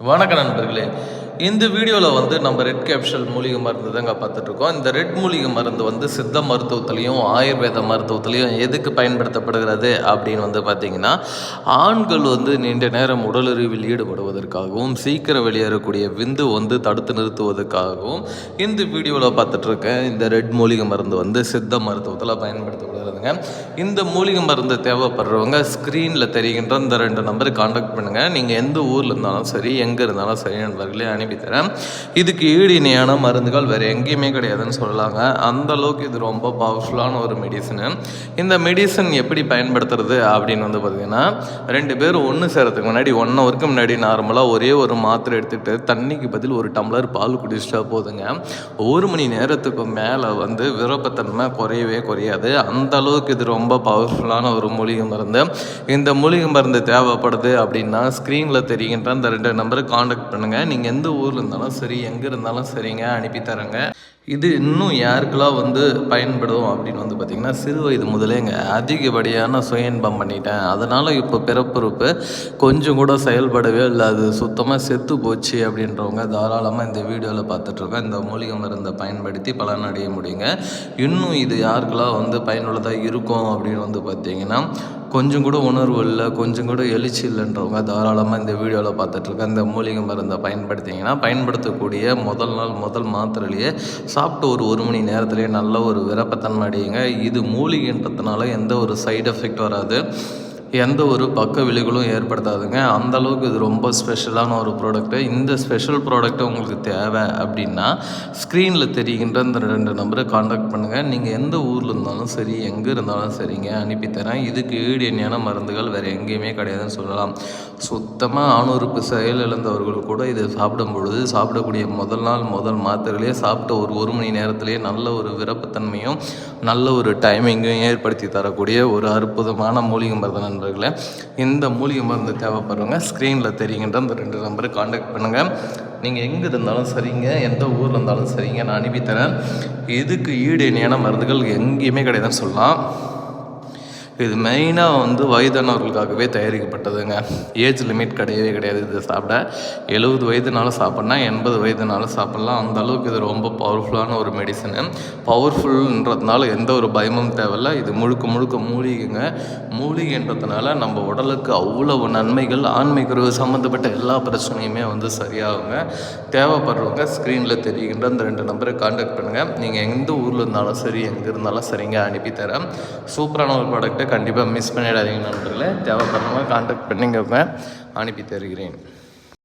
வணக்க நண்பர்களே. இந்த வீடியோவில் நம்ம ரெட் கேப்சூல் மூலிகை மருந்து தாங்க பார்த்துட்ருக்கோம். இந்த ரெட் மூலிகை மருந்து சித்த மருத்துவத்திலையும் ஆயுர்வேத மருத்துவத்திலையும் எதுக்கு பயன்படுத்தப்படுகிறது அப்படின்னு பார்த்தீங்கன்னா, ஆண்கள் நீண்ட நேரம் உடலுறவில் ஈடுபடுவதற்காகவும் சீக்கிரம் வெளியேறக்கூடிய விந்து தடுத்து நிறுத்துவதற்காகவும் இந்த வீடியோவில் பார்த்துட்ருக்கேன். இந்த ரெட் மூலிகை மருந்து சித்த மருத்துவத்தில் பயன்படுத்தப்படுகிறதுங்க. இந்த மூலிகை மருந்து தேவைப்படுறவங்க ஸ்க்ரீனில் தெரிகின்ற இந்த 2 நம்பருக்கு கான்டாக்ட் பண்ணுங்கள். நீங்கள் எந்த ஊரில் இருந்தாலும் சரி, எங்கே இருந்தாலும் சரி நண்பர்களே அனுப்பித்தரேன். இதுக்கு ஈடு இணையான மருந்துகள் வேறு எங்கேயுமே கிடையாதுன்னு சொல்லலாங்க. அந்த அளவுக்கு இது ரொம்ப பவர்ஃபுல்லான ஒரு மெடிசனு. இந்த மெடிசன் எப்படி பயன்படுத்துறது அப்படின்னு பார்த்தீங்கன்னா, 2 பேர் ஒன்று சேரத்துக்கு முன்னாடி 1 ஹவருக்கு முன்னாடி நார்மலாக ஒரே ஒரு மாத்திரை எடுத்துகிட்டு தண்ணிக்கு பதில் 1 டம்ளர் பால் குடிச்சிட்டா போதுங்க. 1 மணி நேரத்துக்கு மேலே விருப்பத்தன்மை குறையவே குறையாது. அந்த அளவுக்கு இது ரொம்ப பவர்ஃபுல்லான ஒரு மூலிகை மருந்து. இந்த மூலிகை மருந்து தேவைப்படுது அப்படின்னா ஸ்க்ரீனில் தெரிகின்ற அந்த 2 நம்பருக்கு காண்டாக்ட் பண்ணுங்கள். நீங்கள் எந்த ஊரில் இருந்தாலும் சரி, எங்கே இருந்தாலும் சரிங்க, அனுப்பித்தரேங்க. இது இன்னும் யாருக்கெல்லாம் பயன்படும் அப்படின்னு பார்த்தீங்கன்னா, சிறு வயது முதலேங்க அதிகப்படியான சுய இன்பம் பண்ணிட்டேன், அதனால் இப்போ பிறப்புறுப்பு கொஞ்சம் கூட செயல்படவே இல்லை, அது சுத்தமாக செத்து போச்சு அப்படின்றவங்க தாராளமாக இந்த வீடியோவில் பார்த்துட்ருக்கோம். இந்த மூலிகை மருந்தை பயன்படுத்தி பலனடைய முடியுங்க. இன்னும் இது யாருக்கெல்லாம் பயனுள்ளதாக இருக்கும் அப்படின்னு பார்த்தீங்கன்னா, கொஞ்சம் கூட உணர்வு இல்லை, கொஞ்சம் கூட எழுச்சி இல்லைன்றவங்க தாராளமாக இந்த வீடியோவில் பார்த்துட்ருக்கேன். இந்த மூலிகை மருந்தை பயன்படுத்தக்கூடிய முதல் நாள் முதல் மாத்திரையிலேயே சாப்பிட்டு ஒரு மணி நேரத்துலேயே நல்ல ஒரு விருப்பத்தன்மை அடையுங்க. இது மூலிகைன்றதுனால எந்த ஒரு சைடு எஃபெக்ட் வராது, எந்த ஒரு பக்க விளைவுகளும் ஏற்படுத்தாதுங்க. அந்தளவுக்கு இது ரொம்ப ஸ்பெஷலான ஒரு ப்ராடக்ட்டு. இந்த ஸ்பெஷல் ப்ராடக்ட்டு உங்களுக்கு தேவை அப்படின்னா ஸ்க்ரீனில் தெரிகின்ற இந்த 2 நம்பரை காண்டாக்ட் பண்ணுங்கள். நீங்கள் எந்த ஊரில் இருந்தாலும் சரி, எங்கே இருந்தாலும் சரிங்க, அனுப்பித்தரேன். இதுக்கு ஈடு இணையான மருந்துகள் வேறு எங்கேயுமே கிடையாதுன்னு சொல்லலாம். சுத்தமாக ஆணுறுப்பு செயல் இழந்தவர்கள் கூட இதை சாப்பிடும் பொழுது சாப்பிடக்கூடிய முதல் நாள் முதல் மாத்திரையிலேயே சாப்பிட்ட ஒரு மணி நேரத்திலேயே நல்ல ஒரு விருப்பத்தன்மையும் நல்ல ஒரு டைமிங்கும் ஏற்படுத்தி தரக்கூடிய ஒரு அற்புதமான மூலிகை மருந்து நண்பர்களே. இந்த மூலிகை மருந்து தேவைப்படுறவங்க ஸ்க்ரீனில் தெரிகின்ற அந்த 2 நம்பருக்கு காண்டாக்ட் பண்ணுங்கள். நீங்கள் எங்கே இருந்தாலும் சரிங்க, எந்த ஊரில் இருந்தாலும் சரிங்க, நான் அனுப்பித்தரேன். இதுக்கு ஈடு இணையான மருந்துகள் எங்கேயுமே கிடையாதுன்னு சொல்லலாம். இது மெயினாக வயதானவர்களுக்காகவே தயாரிக்கப்பட்டதுங்க. ஏஜ் லிமிட் கிடையவே கிடையாது. இது சாப்பிட 70 வயதுனாலும் சாப்பிட்லாம், 80 வயதுனாலும் சாப்பிட்லாம். அந்த அளவுக்கு இது ரொம்ப பவர்ஃபுல்லான ஒரு மெடிசனு. பவர்ஃபுல்ன்றதுனால எந்த ஒரு பயமும் தேவையில்லை. இது முழுக்க முழுக்க மூலிகைங்க. மூலிகைன்றதுனால நம்ம உடலுக்கு அவ்வளவு நன்மைகள், ஆன்மீக சம்மந்தப்பட்ட எல்லா பிரச்சனையுமே சரியாகுங்க. தேவைப்படுறவங்க ஸ்க்ரீனில் தெரிகின்ற அந்த 2 நம்பரை காண்டாக்ட் பண்ணுங்கள். நீங்கள் எந்த ஊரில் இருந்தாலும் சரி, எங்கே இருந்தாலும் சரிங்க, அனுப்பித்தரேன். சூப்பரான ஒரு ப்ராடக்ட்டை கண்டிப்பாக மிஸ் பண்ணிடாதீங்க நண்பர்களே. தேவைப்படுறவங்க காண்டாக்ட் பண்ணிக்கோங்க, அனுப்பி தருகிறேன்.